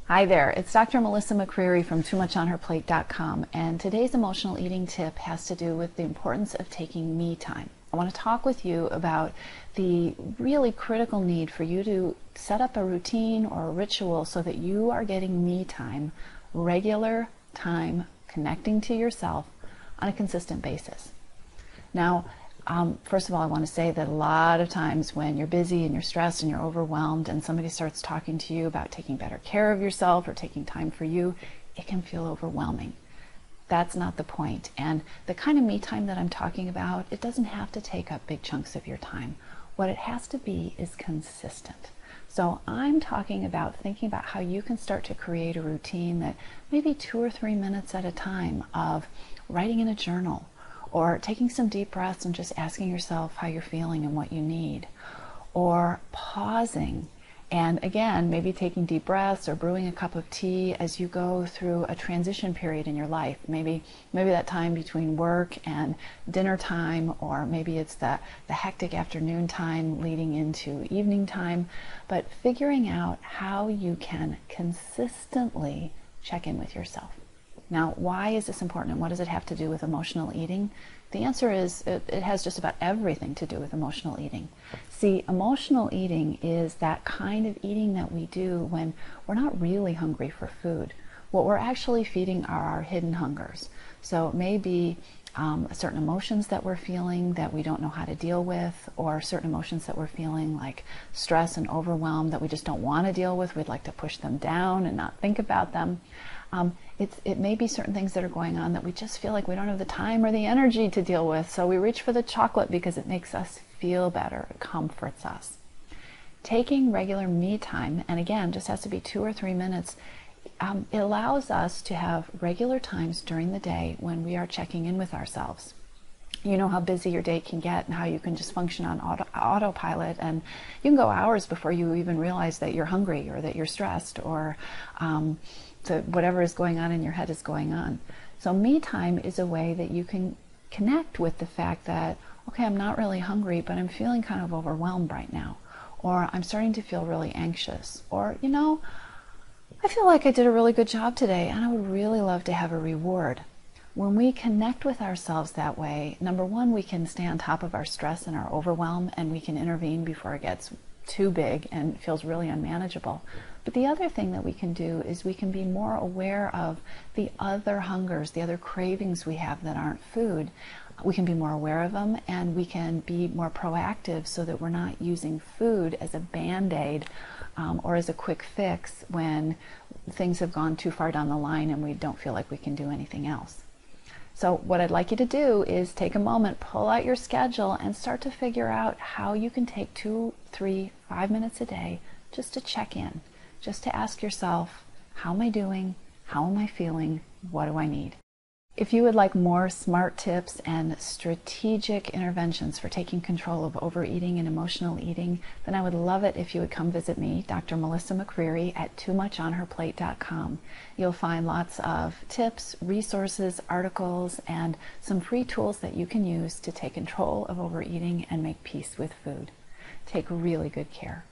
Hi there, it's Dr. Melissa McCreery from TooMuchOnHerPlate.com, and today's emotional eating tip has to do with the importance of taking me time. I want to talk with you about the really critical need for you to set up a routine or a ritual so that you are getting me time, regular time connecting to yourself on a consistent basis. Now, first of all, I want to say that a lot of times when you're busy and you're stressed and you're overwhelmed and somebody starts talking to you about taking better care of yourself or taking time for you, it can feel overwhelming. That's not the point. And the kind of me time that I'm talking about, it doesn't have to take up big chunks of your time. What it has to be is consistent. So I'm talking about thinking about how you can start to create a routine that maybe 2 or 3 minutes at a time of writing in a journal, or taking some deep breaths and just asking yourself how you're feeling and what you need, or pausing and again maybe taking deep breaths or brewing a cup of tea as you go through a transition period in your life. Maybe that time between work and dinner time, or maybe it's the hectic afternoon time leading into evening time, but figuring out how you can consistently check in with yourself. Now, why is this important and what does it have to do with emotional eating? The answer is it has just about everything to do with emotional eating. See, emotional eating is that kind of eating that we do when we're not really hungry for food. What we're actually feeding are our hidden hungers. So it may be certain emotions that we're feeling that we don't know how to deal with, or certain emotions that we're feeling like stress and overwhelm that we just don't want to deal with. We'd like to push them down and not think about them. It may be certain things that are going on that we just feel like we don't have the time or the energy to deal with, so we reach for the chocolate because it makes us feel better, it comforts us. Taking regular me time, and again, just has to be 2 or 3 minutes, it allows us to have regular times during the day when we are checking in with ourselves. You know how busy your day can get and how you can just function on autopilot, and you can go hours before you even realize that you're hungry or that you're stressed, or whatever is going on in your head is going on. So me time is a way that you can connect with the fact that, okay, I'm not really hungry, but I'm feeling kind of overwhelmed right now, or I'm starting to feel really anxious, or I feel like I did a really good job today and I would really love to have a reward. When we connect with ourselves that way, number one, we can stay on top of our stress and our overwhelm, and we can intervene before it gets too big and feels really unmanageable. But the other thing that we can do is we can be more aware of the other hungers, the other cravings we have that aren't food. We can be more aware of them, and we can be more proactive so that we're not using food as a band-aid or as a quick fix when things have gone too far down the line and we don't feel like we can do anything else. So what I'd like you to do is take a moment, pull out your schedule, and start to figure out how you can take 2, 3, 5 minutes a day just to check in, just to ask yourself, how am I doing? How am I feeling? What do I need? If you would like more smart tips and strategic interventions for taking control of overeating and emotional eating, then I would love it if you would come visit me, Dr. Melissa McCreery, at TooMuchOnHerPlate.com. You'll find lots of tips, resources, articles, and some free tools that you can use to take control of overeating and make peace with food. Take really good care.